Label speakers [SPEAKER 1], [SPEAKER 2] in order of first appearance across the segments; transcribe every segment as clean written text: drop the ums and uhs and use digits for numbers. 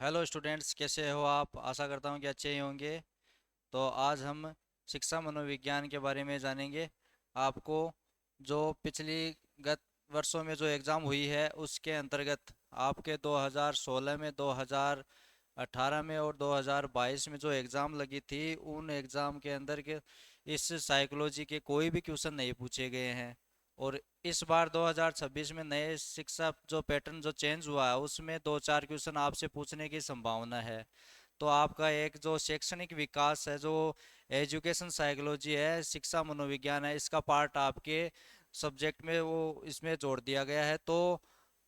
[SPEAKER 1] Hello students, कैसे हो आप? आशा करता हूँ कि अच्छे ही होंगे। तो आज हम शिक्षा मनोविज्ञान के बारे में जानेंगे। आपको जो पिछली गत वर्षों में जो एग्ज़ाम हुई है उसके अंतर्गत आपके 2016 में, 2018 में और 2022 में जो एग्ज़ाम लगी थी, उन एग्ज़ाम के अंदर के इस साइकोलॉजी के कोई भी क्वेश्चन नहीं पूछे गए हैं। और इस बार 2026 में नए शिक्षा जो पैटर्न जो चेंज हुआ है उसमें दो चार क्वेश्चन आपसे पूछने की संभावना है। तो आपका एक जो शैक्षणिक विकास है, जो एजुकेशन साइकोलॉजी है, शिक्षा मनोविज्ञान है, इसका पार्ट आपके सब्जेक्ट में वो इसमें जोड़ दिया गया है। तो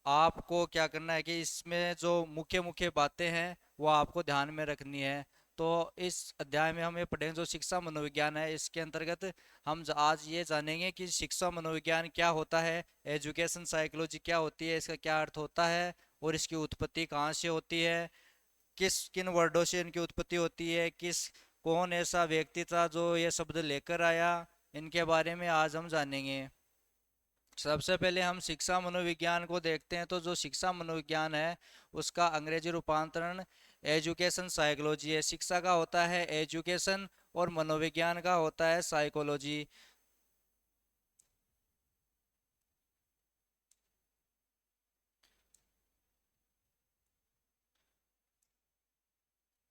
[SPEAKER 1] आपको क्या करना है कि इसमें जो मुख्य मुख्य बातें हैं वो आपको ध्यान में रखनी है। तो इस अध्याय में हम ये पढ़ेंगे जो शिक्षा मनोविज्ञान है, इसके अंतर्गत हम आज ये जानेंगे कि शिक्षा मनोविज्ञान क्या होता है, एजुकेशन साइकोलॉजी क्या होती है, इसका क्या अर्थ होता है और इसकी उत्पत्ति कहाँ से होती है, किस किन वर्डों से इनकी उत्पत्ति होती है, कौन ऐसा व्यक्ति था जो ये शब्द लेकर आया, इनके बारे में आज हम जानेंगे। सबसे पहले हम शिक्षा मनोविज्ञान को देखते हैं। तो जो शिक्षा मनोविज्ञान है उसका अंग्रेजी रूपांतरण एजुकेशन साइकोलॉजी है। शिक्षा का होता है एजुकेशन और मनोविज्ञान का होता है साइकोलॉजी।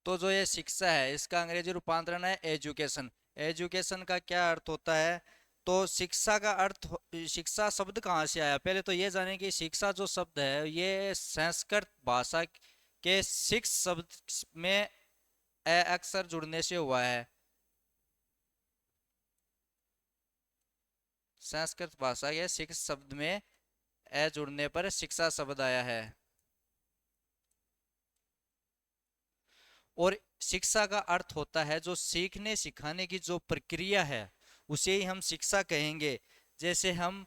[SPEAKER 1] तो जो ये शिक्षा है इसका अंग्रेजी रूपांतरण है एजुकेशन। एजुकेशन का क्या अर्थ होता है? तो शिक्षा का अर्थ शिक्षा शब्द कहाँ से आया, पहले तो ये जाने कि शिक्षा जो शब्द है ये संस्कृत भाषा के शिक्ष शब्द में ए अक्षर जुड़ने से हुआ है। संस्कृत भाषा के शिक्ष शब्द में ए जुड़ने पर शिक्षा शब्द आया है। और शिक्षा का अर्थ होता है जो सीखने सिखाने की जो प्रक्रिया है उसे ही हम शिक्षा कहेंगे। जैसे हम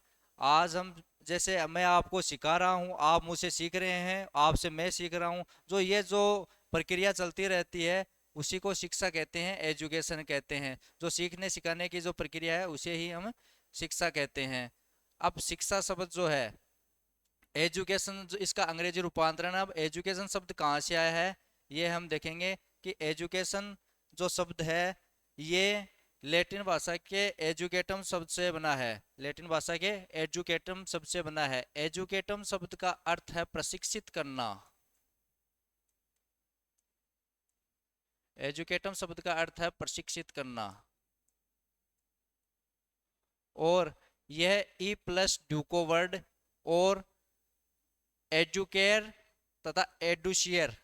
[SPEAKER 1] जैसे मैं आपको सिखा रहा हूँ, आप मुझसे सीख रहे हैं, आपसे मैं सीख रहा हूँ, जो ये जो प्रक्रिया चलती रहती है उसी को शिक्षा कहते हैं, एजुकेशन कहते हैं। जो सीखने सिखाने की जो प्रक्रिया है उसे ही हम शिक्षा कहते हैं। अब शिक्षा शब्द जो है एजुकेशन, जो इसका अंग्रेजी रूपांतरण है, अब एजुकेशन शब्द कहाँ से आया है ये हम देखेंगे कि एजुकेशन जो शब्द है ये लैटिन भाषा के एजुकेटम शब्द से बना है। लैटिन भाषा के एजुकेटम शब्द से बना है। एजुकेटम शब्द का अर्थ है प्रशिक्षित करना। एजुकेटम शब्द का अर्थ है प्रशिक्षित करना। और यह ई प्लस डूको वर्ड और एजुकेयर तथा एडुशियर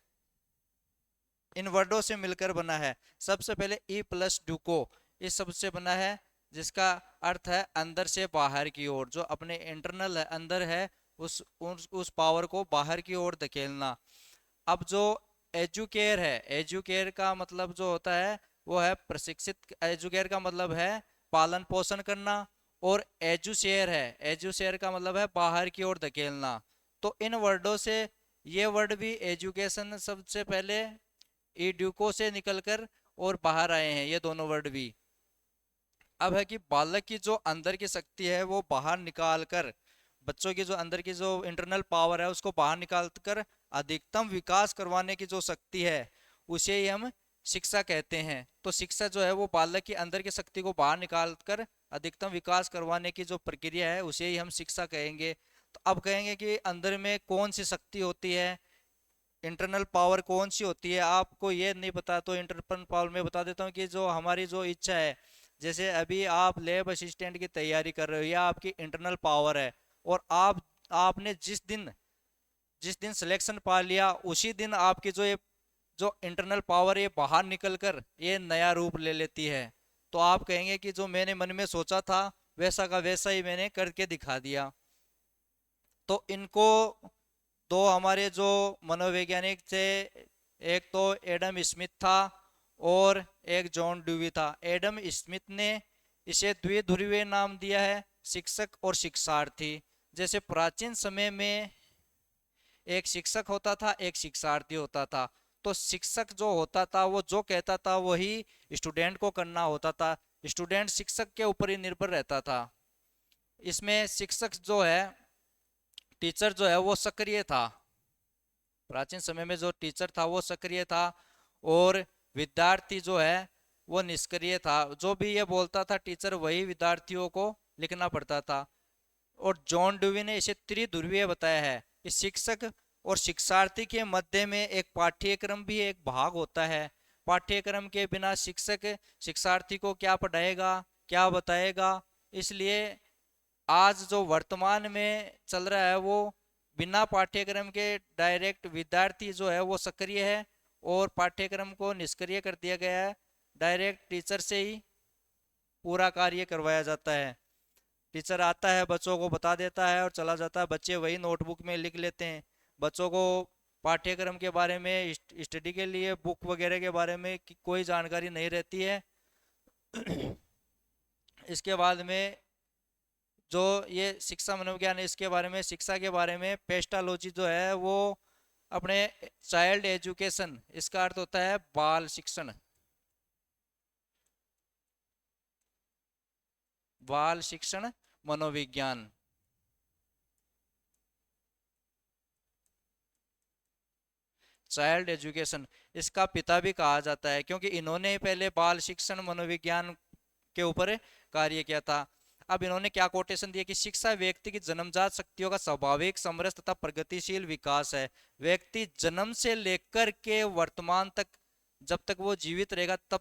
[SPEAKER 1] इन वर्डों से मिलकर बना है। सबसे पहले ई प्लस डुको इस शब्द से बना है, जिसका अर्थ है अंदर से बाहर की ओर, जो अपने इंटरनल है अंदर है उस पावर को बाहर की ओर धकेलना। अब जो एजुकेयर है, एजुकेयर का मतलब जो होता है वो है प्रशिक्षित। एजुकेयर का मतलब है पालन पोषण करना। और एजुशेयर है, एजुशेयर का मतलब है बाहर की ओर धकेलना। तो इन वर्डों से ये वर्ड भी एजुकेशन सबसे पहले ईड्यूको से निकलकर और बाहर आए हैं, ये दोनों वर्ड भी। अब है कि बालक की जो अंदर की शक्ति है वो बाहर निकाल कर, बच्चों की जो अंदर की जो इंटरनल पावर है उसको बाहर निकाल कर अधिकतम विकास करवाने की जो शक्ति है उसे ही हम शिक्षा कहते हैं। तो शिक्षा जो है वो बालक की अंदर की शक्ति को बाहर निकाल कर अधिकतम विकास करवाने की जो प्रक्रिया है उसे ही हम शिक्षा कहेंगे। तो अब कहेंगे कि अंदर में कौन सी शक्ति होती है, इंटरनल पावर कौन सी होती है। आपको ये नहीं पता तो इंटरनल पावर में बता देता हूँ कि जो हमारी जो इच्छा है, जैसे अभी आप लैब असिस्टेंट की तैयारी कर रहे हो, यह आपकी इंटरनल पावर है। और आपने जिस दिन सिलेक्शन पा लिया उसी दिन आपकी जो इंटरनल पावर ये बाहर निकल कर ये नया रूप ले लेती है। तो आप कहेंगे कि जो मैंने मन में सोचा था वैसा का वैसा ही मैंने करके दिखा दिया। तो इनको दो हमारे जो मनोवैज्ञानिक थे, एक तो एडम स्मिथ था और एक जॉन ड्यूवी था। एडम स्मिथ ने इसे द्विध्रुवीय नाम दिया है, शिक्षक और शिक्षार्थी। जैसे प्राचीन समय में एक शिक्षक होता था, एक शिक्षार्थी होता था। तो शिक्षक जो होता था वो जो कहता था वही स्टूडेंट को करना होता था। स्टूडेंट शिक्षक के ऊपर ही निर्भर रहता था। इसमें शिक्षक जो है, टीचर जो है वो सक्रिय था। प्राचीन समय में जो टीचर था वो सक्रिय था और विद्यार्थी जो है वो निष्क्रिय था। जो भी ये बोलता था टीचर वही विद्यार्थियों को लिखना पड़ता था। और जॉन डुवी ने इसे त्रिध्रुवीय बताया है कि शिक्षक और शिक्षार्थी के मध्य में एक पाठ्यक्रम भी एक भाग होता है। पाठ्यक्रम के बिना शिक्षक शिक्षार्थी को क्या पढ़ाएगा, क्या बताएगा। इसलिए आज जो वर्तमान में चल रहा है वो बिना पाठ्यक्रम के डायरेक्ट विद्यार्थी जो है वो सक्रिय है और पाठ्यक्रम को निष्क्रिय कर दिया गया है। डायरेक्ट टीचर से ही पूरा कार्य करवाया जाता है। टीचर आता है, बच्चों को बता देता है और चला जाता है। बच्चे वही नोटबुक में लिख लेते हैं। बच्चों को पाठ्यक्रम के बारे में, स्टडी के लिए बुक वगैरह के बारे में कोई जानकारी नहीं रहती है। इसके बाद में जो ये शिक्षा मनोविज्ञान है, इसके बारे में, शिक्षा के बारे में पेस्टालॉजी जो है वो अपने चाइल्ड एजुकेशन, इसका अर्थ होता है बाल शिक्षण। बाल शिक्षण मनोविज्ञान। चाइल्ड एजुकेशन, इसका पिता भी कहा जाता है क्योंकि इन्होंने पहले बाल शिक्षण मनोविज्ञान के ऊपर कार्य किया था। अब इन्होंने क्या कोटेशन दिया कि शिक्षा व्यक्ति की जन्मजात शक्तियों का स्वाभाविक समरस तथा प्रगतिशील विकास है। व्यक्ति जन्म से लेकर के वर्तमान तक, जब तक वो जीवित रहेगा तब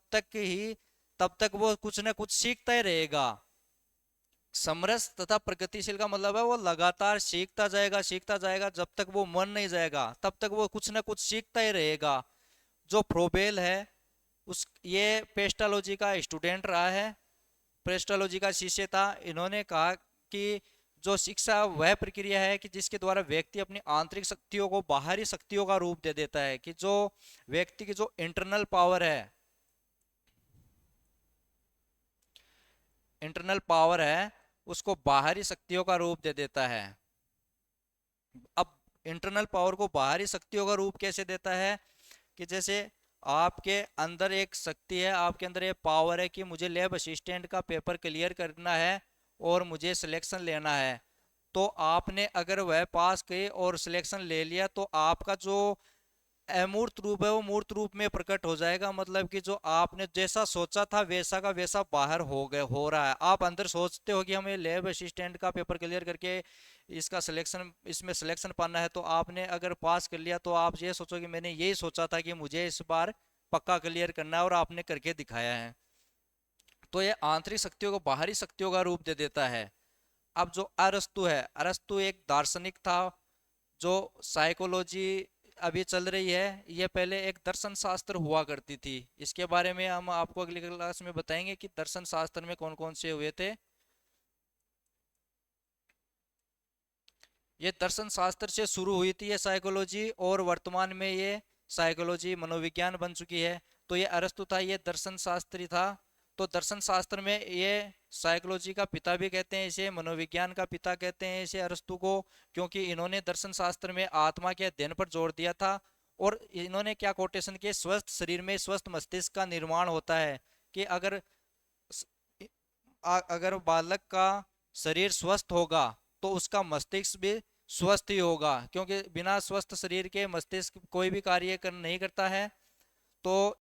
[SPEAKER 1] तक वो कुछ ना कुछ सीखता ही रहेगा। समरस तथा प्रगतिशील का मतलब है वो लगातार सीखता जाएगा जब तक वो मर नहीं जाएगा, तब तक वो कुछ ना कुछ सीखता ही रहेगा। जो फ्रोबेल है उस ये पेस्टालॉजी का स्टूडेंट रहा है, पेस्टालॉजी का शिष्य था। इन्होंने कहा कि जो शिक्षा वह प्रक्रिया है कि जिसके द्वारा व्यक्ति अपनी आंतरिक शक्तियों को बाहरी शक्तियों का रूप दे देता है। कि जो व्यक्ति की जो इंटरनल पावर है, उसको बाहरी शक्तियों का रूप दे देता है। अब इंटरनल पावर को बाहरी शक्तियों का रूप कैसे देता है कि जैसे आपके अंदर एक शक्ति है, आपके अंदर एक पावर है कि मुझे लैब असिस्टेंट का पेपर क्लियर करना है और मुझे सिलेक्शन लेना है। तो आपने अगर वह पास किए और सिलेक्शन ले लिया तो आपका जो अमूर्त रूप है वो मूर्त रूप में प्रकट हो जाएगा। मतलब कि जो आपने जैसा सोचा था वैसा का वैसा बाहर हो रहा है। आप अंदर सोचते हो कि हमें लैब असिस्टेंट का पेपर क्लियर करके इसका सिलेक्शन, इसमें सिलेक्शन पाना है, तो आपने अगर पास कर लिया तो आप ये सोचो कि मैंने यही सोचा था कि मुझे इस बार पक्का क्लियर करना है, और आपने करके दिखाया है। तो ये आंतरिक शक्तियों को बाहरी शक्तियों का रूप दे देता है। अब जो अरस्तु है, अरस्तु एक दार्शनिक था। जो साइकोलॉजी अभी चल रही है ये पहले एक दर्शन शास्त्र हुआ करती थी। इसके बारे में हम आपको अगली क्लास में बताएंगे कि दर्शन शास्त्र में कौन कौन से हुए थे। ये दर्शन शास्त्र से शुरू हुई थी ये साइकोलॉजी, और वर्तमान में ये साइकोलॉजी मनोविज्ञान बन चुकी है। तो ये अरस्तु था, ये दर्शन शास्त्री था। तो दर्शन शास्त्र में ये साइकोलॉजी का पिता भी कहते हैं इसे, मनोविज्ञान का पिता कहते हैं इसे अरस्तु को, क्योंकि इन्होंने दर्शन शास्त्र में आत्मा के अध्ययन पर जोर दिया था। और इन्होंने क्या कोटेशन किए, स्वस्थ शरीर में स्वस्थ मस्तिष्क का निर्माण होता है। कि अगर बालक का शरीर स्वस्थ होगा तो उसका मस्तिष्क भी स्वस्थ ही होगा, क्योंकि बिना स्वस्थ शरीर के मस्तिष्क कोई भी कार्य कर नहीं करता है। तो